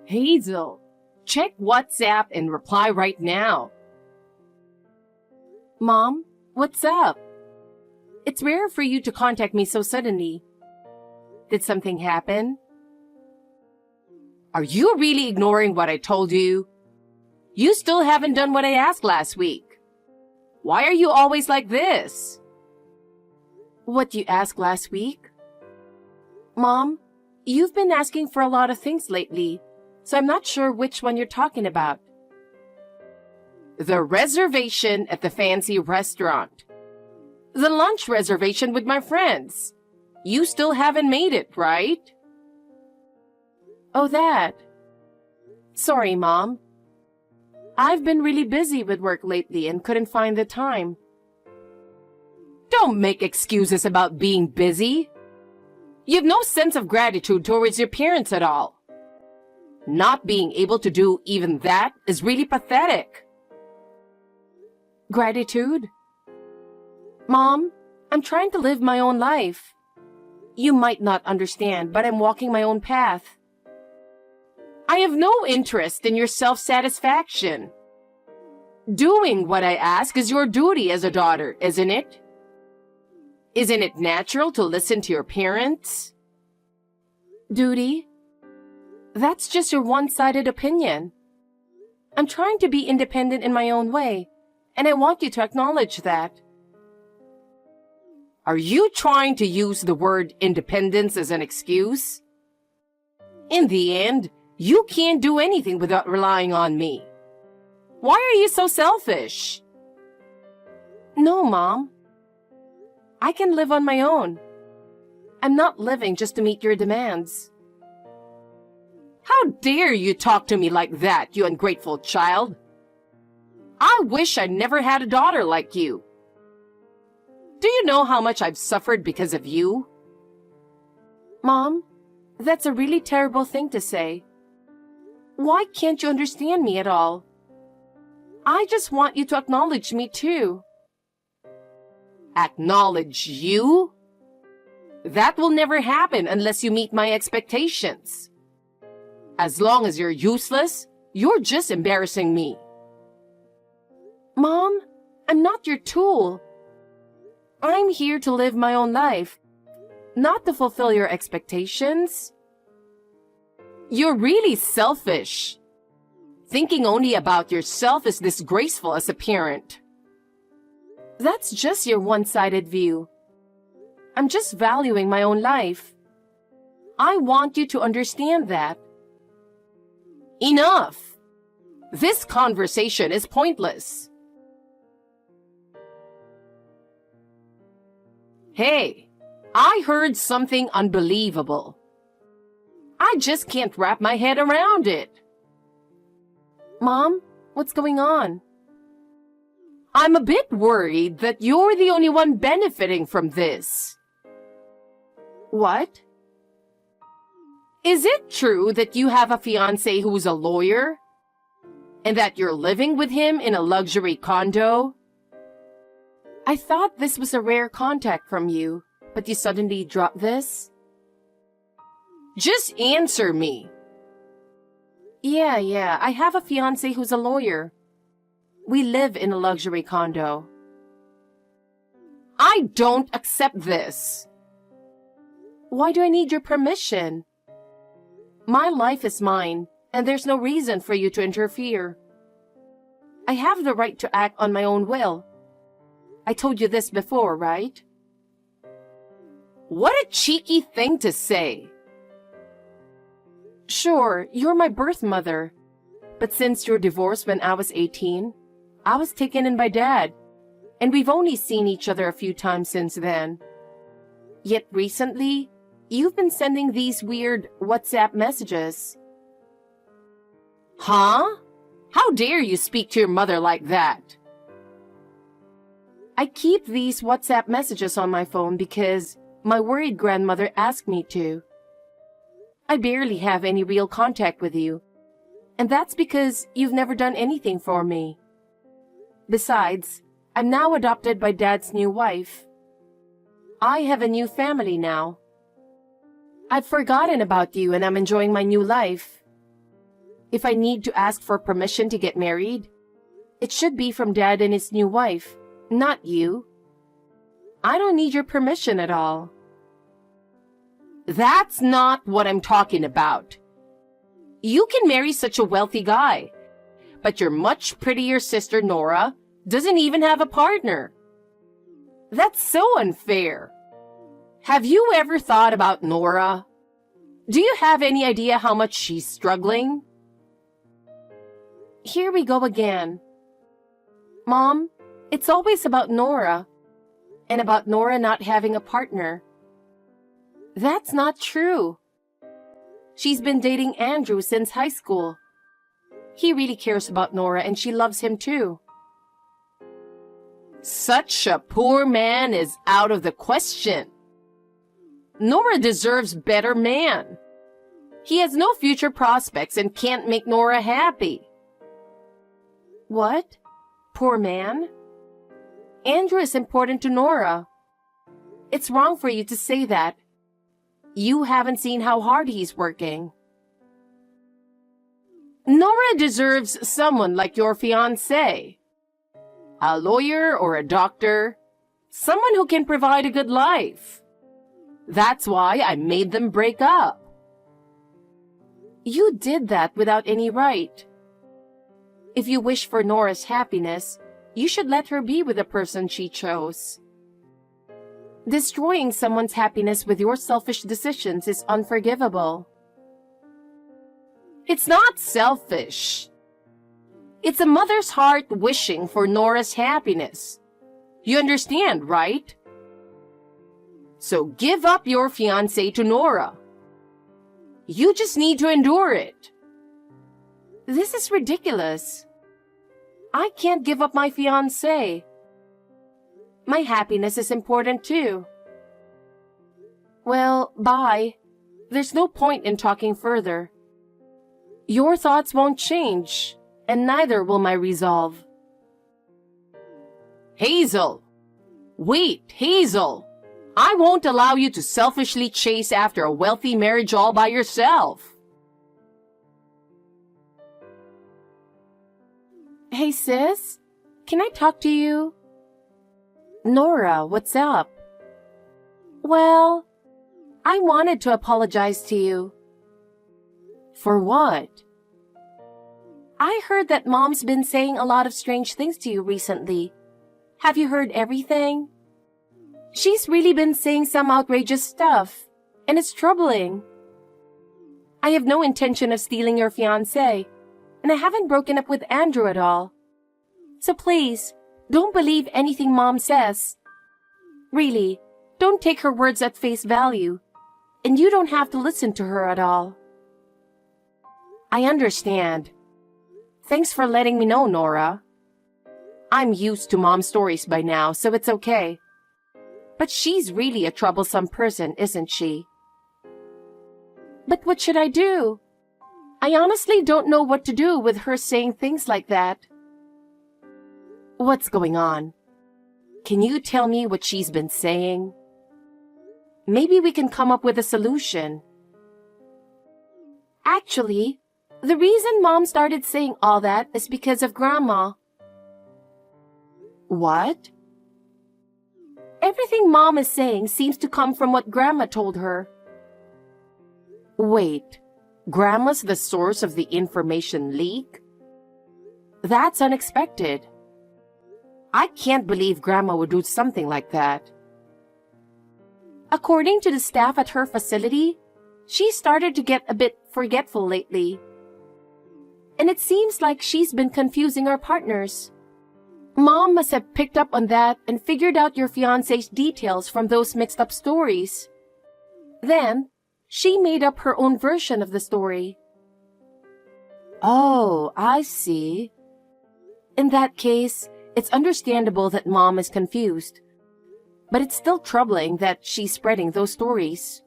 Hazel, check WhatsApp and reply right now. Mom, what's up? It's rare for you to contact me so suddenly. Did something happen? Are you really ignoring what I told you? You still haven't done what I asked last week. Why are you always like this? What you asked last week? Mom, you've been asking for a lot of things lately, so I'm not sure which one you're talking about. The reservation at the fancy restaurant. The lunch reservation with my friends. You still haven't made it, right? Oh, that. Sorry, Mom. I've been really busy with work lately and couldn't find the time. Don't make excuses about being busy. You've no sense of gratitude towards your parents at all. Not being able to do even that is really pathetic. Gratitude? Mom, I'm trying to live my own life. You might not understand, but I'm walking my own path. I have no interest in your self-satisfaction. Doing what I ask is your duty as a daughter, isn't it? Isn't it natural to listen to your parents? Duty? That's just your one-sided opinion. I'm trying to be independent in my own way, and I want you to acknowledge that. Are you trying to use the word independence as an excuse? In the end, you can't do anything without relying on me. Why are you so selfish? No, Mom. I can live on my own. I'm not living just to meet your demands. How dare you talk to me like that, you ungrateful child? I wish I never had a daughter like you. Do you know how much I've suffered because of you? Mom, that's a really terrible thing to say. Why can't you understand me at all? I just want you to acknowledge me too. Acknowledge you? That will never happen unless you meet my expectations. As long as you're useless, you're just embarrassing me. Mom, I'm not your tool. I'm here to live my own life, not to fulfill your expectations. You're really selfish. Thinking only about yourself is disgraceful as a parent. That's just your one-sided view. I'm just valuing my own life. I want you to understand that. Enough! This conversation is pointless. Hey, I heard something unbelievable. I just can't wrap my head around it. Mom, what's going on? I'm a bit worried that you're the only one benefiting from this. What? Is it true that you have a fiancé who's a lawyer? And that you're living with him in a luxury condo? I thought this was a rare contact from you, but you suddenly dropped this? Just answer me. Yeah, I have a fiancé who's a lawyer. We live in a luxury condo. I don't accept this. Why do I need your permission? My life is mine, and there's no reason for you to interfere. I have the right to act on my own will. I told you this before, right? What a cheeky thing to say. Sure, you're my birth mother. But since your divorce when I was 18, I was taken in by Dad, and we've only seen each other a few times since then. Yet recently, you've been sending these weird WhatsApp messages. Huh? How dare you speak to your mother like that? I keep these WhatsApp messages on my phone because my worried grandmother asked me to. I barely have any real contact with you, and that's because you've never done anything for me. Besides, I'm now adopted by Dad's new wife. I have a new family now. I've forgotten about you and I'm enjoying my new life. If I need to ask for permission to get married, it should be from Dad and his new wife, not you. I don't need your permission at all. That's not what I'm talking about. You can marry such a wealthy guy, but your much prettier sister Nora doesn't even have a partner. That's so unfair. Have you ever thought about Nora? Do you have any idea how much she's struggling? Here we go again. Mom, it's always about Nora, and about Nora not having a partner. That's not true. She's been dating Andrew since high school. He really cares about Nora and she loves him too. Such a poor man is out of the question. Nora deserves better man. He has no future prospects and can't make Nora happy. What? Poor man? Andrew is important to Nora. It's wrong for you to say that. You haven't seen how hard he's working. Nora deserves someone like your fiancé. A lawyer or a doctor. Someone who can provide a good life. That's why I made them break up. You did that without any right. If you wish for Nora's happiness, you should let her be with the person she chose. Destroying someone's happiness with your selfish decisions is unforgivable. It's not selfish. It's a mother's heart wishing for Nora's happiness. You understand, right? So give up your fiancé to Nora. You just need to endure it. This is ridiculous. I can't give up my fiancé. My happiness is important too. Well, bye. There's no point in talking further. Your thoughts won't change, and neither will my resolve. Hazel! Wait, Hazel! I won't allow you to selfishly chase after a wealthy marriage all by yourself. Hey sis, can I talk to you? Nora, what's up? Well, I wanted to apologize to you. For what? I heard that Mom's been saying a lot of strange things to you recently. Have you heard everything? She's really been saying some outrageous stuff, and it's troubling. I have no intention of stealing your fiancé, and I haven't broken up with Andrew at all. So please, don't believe anything Mom says. Really, don't take her words at face value, and you don't have to listen to her at all. I understand. Thanks for letting me know, Nora. I'm used to Mom's stories by now, so it's okay. But she's really a troublesome person, isn't she? But what should I do? I honestly don't know what to do with her saying things like that. What's going on? Can you tell me what she's been saying? Maybe we can come up with a solution. Actually, the reason Mom started saying all that is because of Grandma. What? Everything Mom is saying seems to come from what Grandma told her. Wait, Grandma's the source of the information leak? That's unexpected. I can't believe Grandma would do something like that. According to the staff at her facility, she started to get a bit forgetful lately. And it seems like she's been confusing our partners. Mom must have picked up on that and figured out your fiancé's details from those mixed up stories. Then, she made up her own version of the story. Oh, I see. In that case, it's understandable that Mom is confused. But it's still troubling that she's spreading those stories.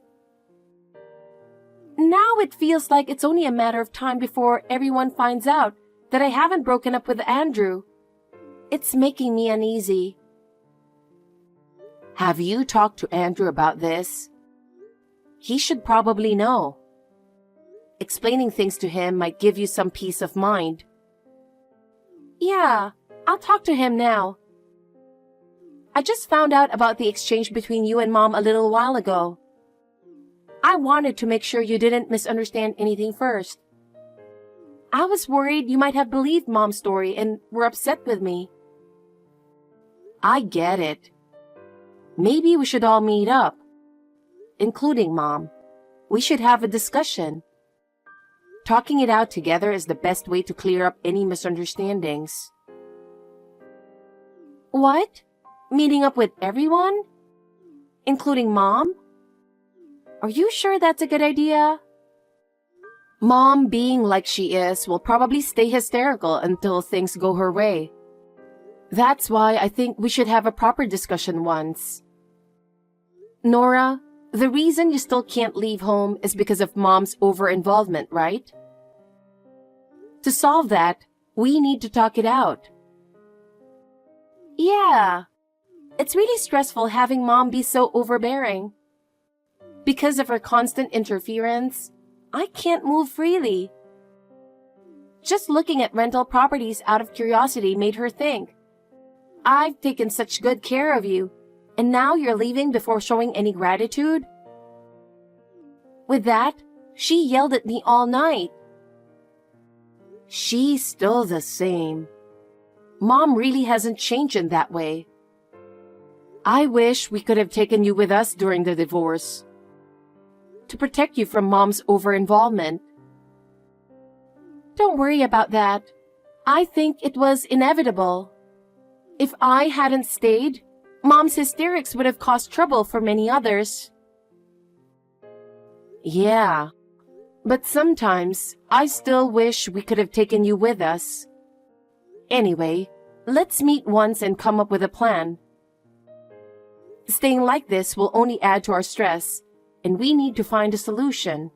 Now it feels like it's only a matter of time before everyone finds out that I haven't broken up with Andrew. It's making me uneasy. Have you talked to Andrew about this? He should probably know. Explaining things to him might give you some peace of mind. Yeah, I'll talk to him now. I just found out about the exchange between you and Mom a little while ago. I wanted to make sure you didn't misunderstand anything first. I was worried you might have believed Mom's story and were upset with me. I get it. Maybe we should all meet up, including Mom. We should have a discussion. Talking it out together is the best way to clear up any misunderstandings. What? Meeting up with everyone? Including Mom? Are you sure that's a good idea? Mom, being like she is, will probably stay hysterical until things go her way. That's why I think we should have a proper discussion once. Nora, the reason you still can't leave home is because of Mom's over-involvement, right? To solve that, we need to talk it out. Yeah. It's really stressful having Mom be so overbearing. Because of her constant interference, I can't move freely. Just looking at rental properties out of curiosity made her think, I've taken such good care of you, and now you're leaving before showing any gratitude? With that, she yelled at me all night. She's still the same. Mom really hasn't changed in that way. I wish we could have taken you with us during the divorce, to protect you from Mom's over-involvement. Don't worry about that. I think it was inevitable. If I hadn't stayed, Mom's hysterics would have caused trouble for many others. Yeah, but sometimes I still wish we could have taken you with us. Anyway, let's meet once and come up with a plan. Staying like this will only add to our stress, and we need to find a solution.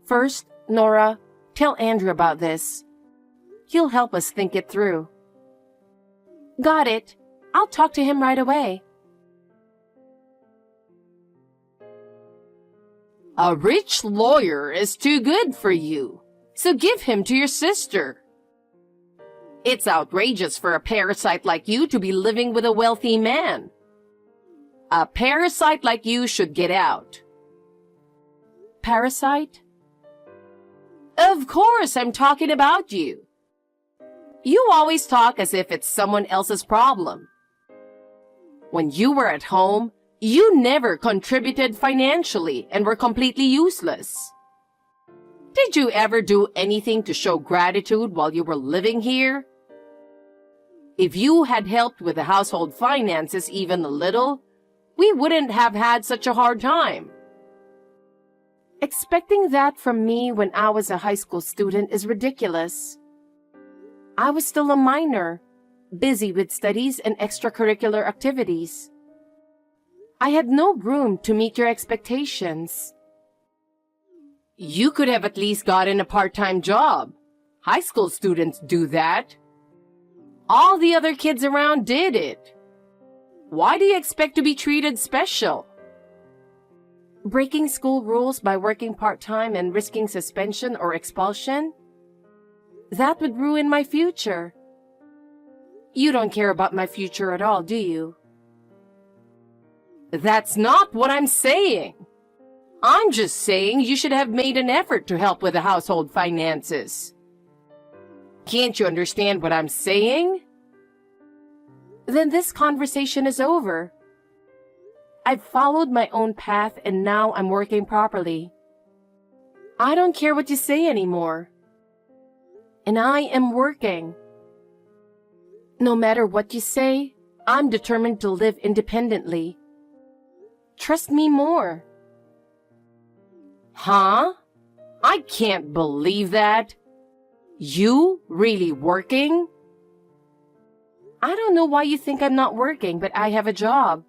First, Nora, tell Andrew about this. He'll help us think it through. Got it. I'll talk to him right away. A rich lawyer is too good for you, so give him to your sister. It's outrageous for a parasite like you to be living with a wealthy man. A parasite like you should get out. Parasite? Of course, I'm talking about you. You always talk as if it's someone else's problem. When you were at home, you never contributed financially and were completely useless. Did you ever do anything to show gratitude while you were living here? If you had helped with the household finances even a little, we wouldn't have had such a hard time. Expecting that from me when I was a high school student is ridiculous. I was still a minor, busy with studies and extracurricular activities. I had no room to meet your expectations. You could have at least gotten a part-time job. High school students do that. All the other kids around did it. Why do you expect to be treated special? Breaking school rules by working part-time and risking suspension or expulsion? That would ruin my future. You don't care about my future at all, do you? That's not what I'm saying. I'm just saying you should have made an effort to help with the household finances. Can't you understand what I'm saying? Then this conversation is over. I've followed my own path and now I'm working properly. I don't care what you say anymore. And I am working. No matter what you say, I'm determined to live independently. Trust me more. Huh? I can't believe that. You really working? I don't know why you think I'm not working, but I have a job.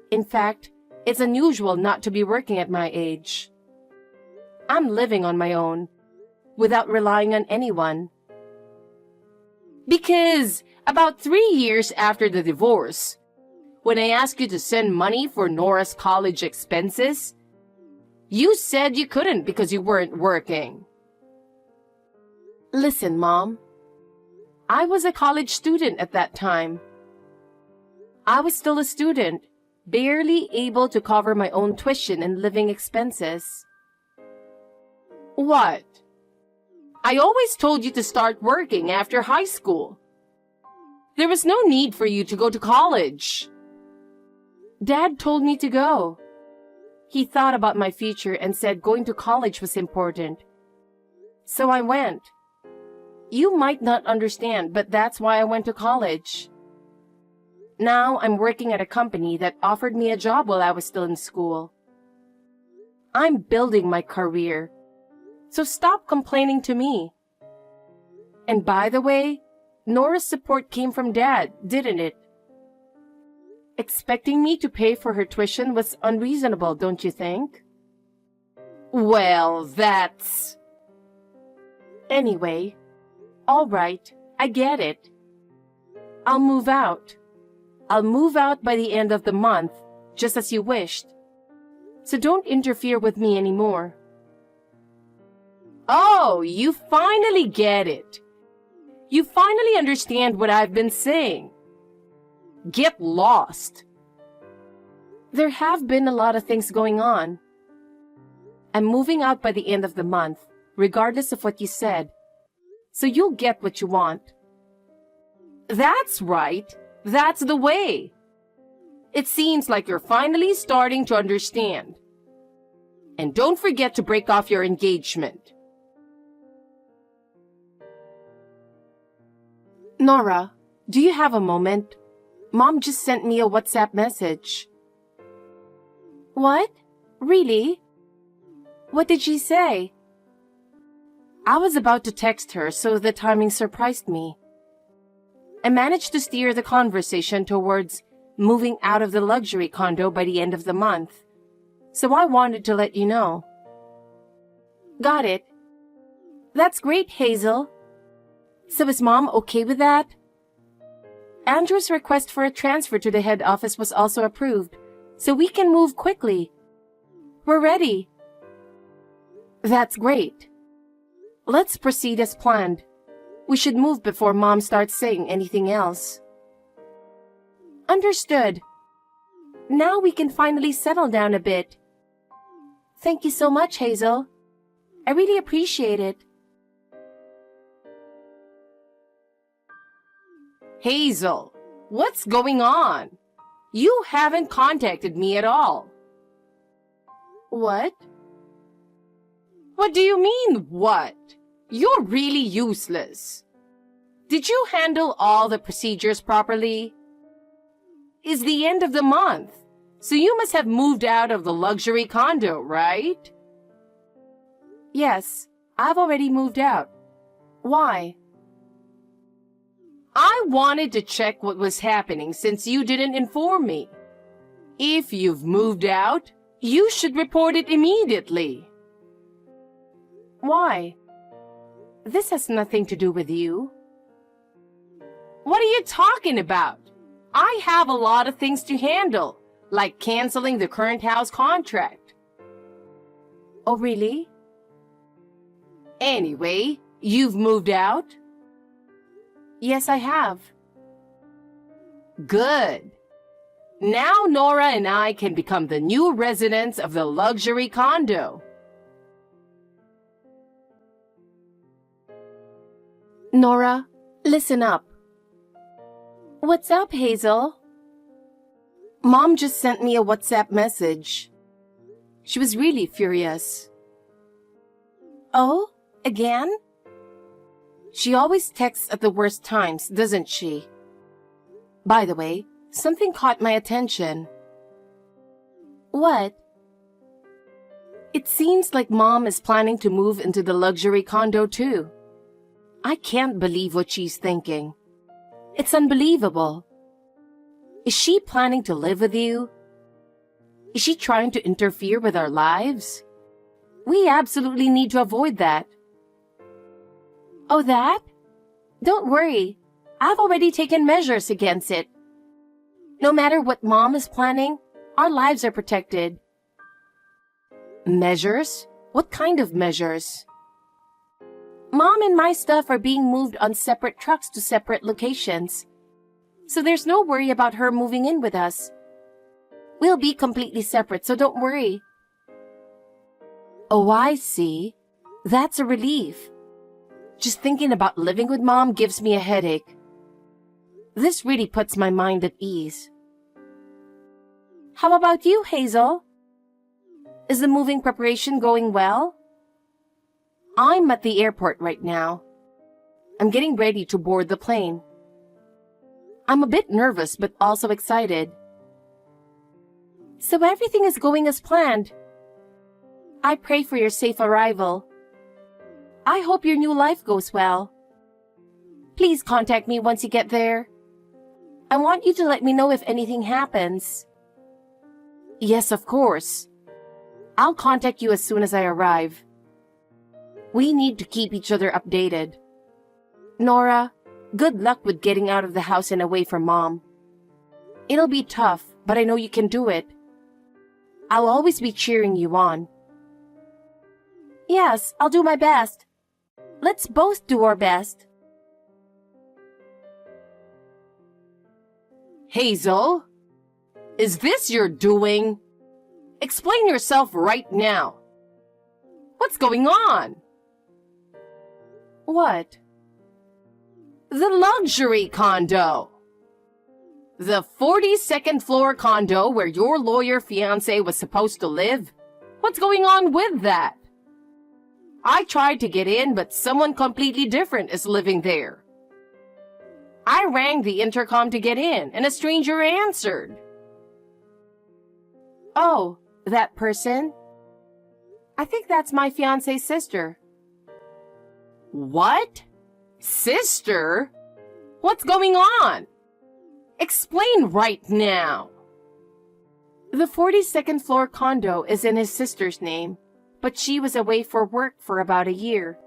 In fact, it's unusual not to be working at my age. I'm living on my own, without relying on anyone. Because about 3 years after the divorce, when I asked you to send money for Nora's college expenses, You said you couldn't because you weren't working. Listen, Mom. I was a college student at that time. I was still a student, barely able to cover my own tuition and living expenses. What? I always told you to start working after high school. There was no need for you to go to college. Dad told me to go. He thought about my future and said going to college was important. So I went. You might not understand, but that's why I went to college. Now I'm working at a company that offered me a job while I was still in school. I'm building my career. So stop complaining to me. And by the way, Nora's support came from Dad, didn't it? Expecting me to pay for her tuition was unreasonable, don't you think? Well, that's... Anyway, all right, I get it. I'll move out. I'll move out by the end of the month, just as you wished. So don't interfere with me anymore. Oh, you finally get it. You finally understand what I've been saying. Get lost. There have been a lot of things going on. I'm moving out by the end of the month, regardless of what you said. So you'll get what you want. That's right. That's the way. It seems like you're finally starting to understand. And don't forget to break off your engagement. Nora, do you have a moment? Mom just sent me a WhatsApp message. What? Really? What did she say? I was about to text her, so the timing surprised me. I managed to steer the conversation towards moving out of the luxury condo by the end of the month, so I wanted to let you know. Got it. That's great, Hazel. So is Mom okay with that? Andrew's request for a transfer to the head office was also approved, so we can move quickly. We're ready. That's great. Let's proceed as planned. We should move before Mom starts saying anything else. Understood. Now we can finally settle down a bit. Thank you so much, Hazel. I really appreciate it. Hazel, what's going on? You haven't contacted me at all. What? What do you mean, what? You're really useless. Did you handle all the procedures properly? It's the end of the month, so you must have moved out of the luxury condo, right? Yes, I've already moved out. Why? I wanted to check what was happening since you didn't inform me. If you've moved out, you should report it immediately. Why? This has nothing to do with you. What are you talking about? I have a lot of things to handle, like canceling the current house contract. Oh, really? Anyway, you've moved out? Yes, I have. Good. Now Nora and I can become the new residents of the luxury condo. Nora, listen up. What's up, Hazel? Mom just sent me a WhatsApp message. She was really furious. Oh, again? She always texts at the worst times, doesn't she? By the way, something caught my attention. What? It seems like Mom is planning to move into the luxury condo too. I can't believe what she's thinking. It's unbelievable. Is she planning to live with you? Is she trying to interfere with our lives? We absolutely need to avoid that. Oh, that? Don't worry. I've already taken measures against it. No matter what Mom is planning, our lives are protected. Measures? What kind of measures? Mom and my stuff are being moved on separate trucks to separate locations. So there's no worry about her moving in with us. We'll be completely separate, so don't worry. Oh, I see. That's a relief. Just thinking about living with Mom gives me a headache. This really puts my mind at ease. How about you, Hazel? Is the moving preparation going well? I'm at the airport right now. I'm getting ready to board the plane. I'm a bit nervous but also excited. So everything is going as planned. I pray for your safe arrival. I hope your new life goes well. Please contact me once you get there. I want you to let me know if anything happens. Yes, of course. I'll contact you as soon as I arrive. We need to keep each other updated. Nora, good luck with getting out of the house and away from Mom. It'll be tough, but I know you can do it. I'll always be cheering you on. Yes, I'll do my best. Let's both do our best. Hazel, is this your doing? Explain yourself right now. What's going on? What? The luxury condo. The 42nd floor condo where your lawyer fiancé was supposed to live? What's going on with that? I tried to get in, but someone completely different is living there. I rang the intercom to get in, and a stranger answered. Oh, that person? I think that's my fiancé's sister. What? Sister? What's going on? Explain right now. The 42nd floor condo is in his sister's name, but she was away for work for about a year.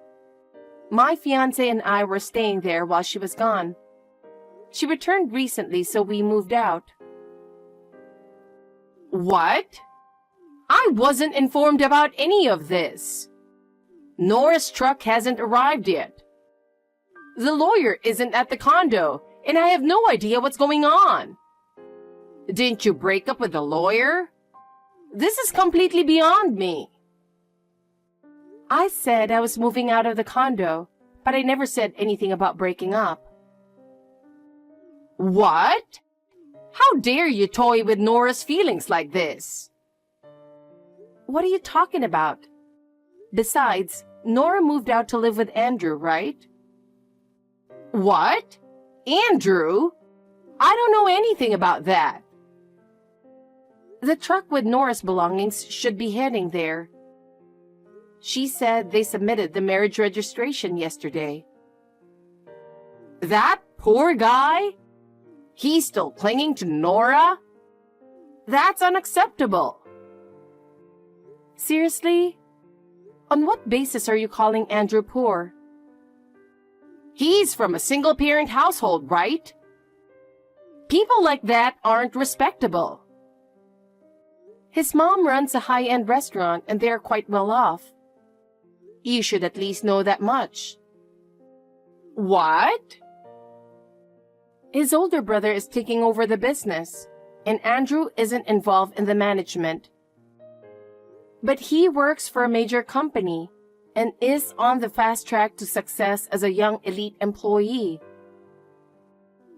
My fiancé and I were staying there while she was gone. She returned recently, so we moved out. What? I wasn't informed about any of this. Nora's truck hasn't arrived yet. The lawyer isn't at the condo, and I have no idea what's going on. Didn't you break up with the lawyer? This is completely beyond me. I said I was moving out of the condo, but I never said anything about breaking up. What? How dare you toy with Nora's feelings like this? What are you talking about? Besides, Nora moved out to live with Andrew, right? What? Andrew? I don't know anything about that. The truck with Nora's belongings should be heading there. She said they submitted the marriage registration yesterday. That poor guy? He's still clinging to Nora? That's unacceptable. Seriously? On what basis are you calling Andrew poor? He's from a single-parent household, right? People like that aren't respectable. His mom runs a high-end restaurant and they're quite well off. You should at least know that much. What? His older brother is taking over the business, and Andrew isn't involved in the management. But he works for a major company and is on the fast track to success as a young elite employee.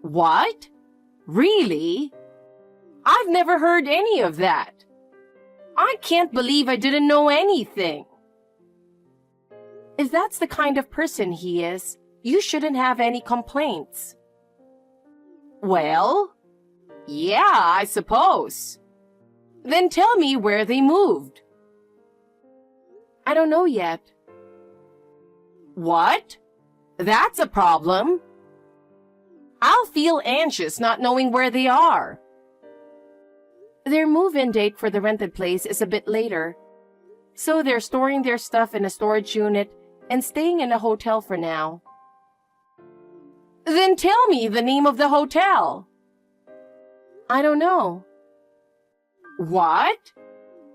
What? Really? I've never heard any of that. I can't believe I didn't know anything. If that's the kind of person he is, you shouldn't have any complaints. Well, yeah, I suppose. Then tell me where they moved. I don't know yet. What? That's a problem. I'll feel anxious not knowing where they are. Their move-in date for the rented place is a bit later, so they're storing their stuff in a storage unit and staying in a hotel for now. Then tell me the name of the hotel. I don't know. What?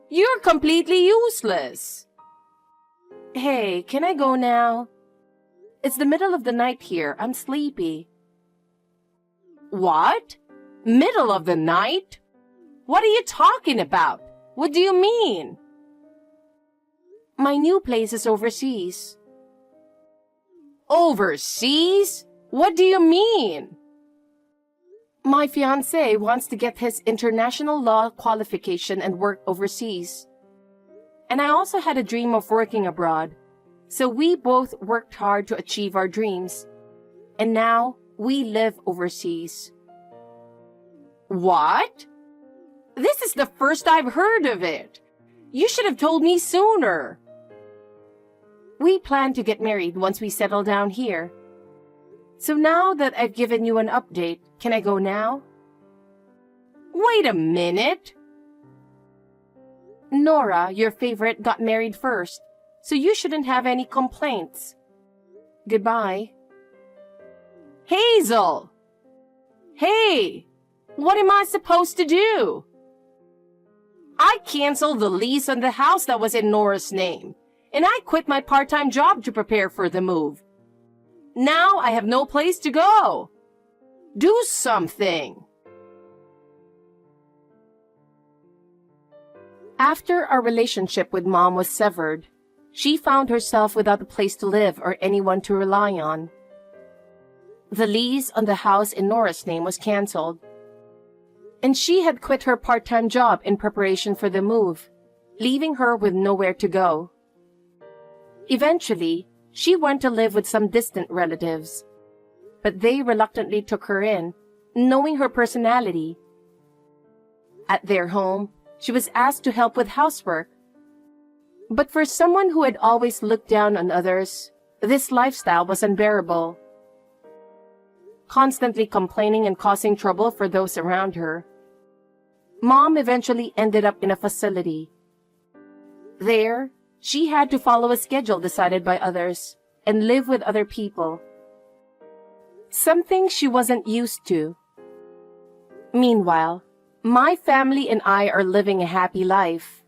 You're completely useless. Hey, can I go now? It's the middle of the night here. I'm sleepy. What? Middle of the night? What are you talking about? What do you mean? My new place is overseas. Overseas? What do you mean? My fiancé wants to get his international law qualification and work overseas. And I also had a dream of working abroad. So we both worked hard to achieve our dreams. And now we live overseas. What? This is the first I've heard of it. You should have told me sooner. We plan to get married once we settle down here. So now that I've given you an update, can I go now? Wait a minute. Nora, your favorite, got married first, so you shouldn't have any complaints. Goodbye. Hazel! Hey! What am I supposed to do? I canceled the lease on the house that was in Nora's name, and I quit my part-time job to prepare for the move. Now I have no place to go. Do something. After our relationship with Mom was severed, she found herself without a place to live or anyone to rely on. The lease on the house in Nora's name was canceled, and she had quit her part-time job in preparation for the move, leaving her with nowhere to go. Eventually, she went to live with some distant relatives, but they reluctantly took her in, knowing her personality. At their home, she was asked to help with housework. But for someone who had always looked down on others, this lifestyle was unbearable. Constantly complaining and causing trouble for those around her, Mom eventually ended up in a facility. There, she had to follow a schedule decided by others and live with other people. Something she wasn't used to. Meanwhile, my family and I are living a happy life.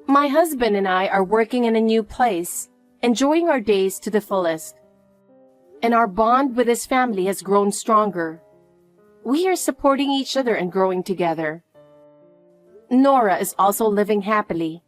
My husband and I are working in a new place, enjoying our days to the fullest. And our bond with his family has grown stronger. We are supporting each other and growing together. Nora is also living happily.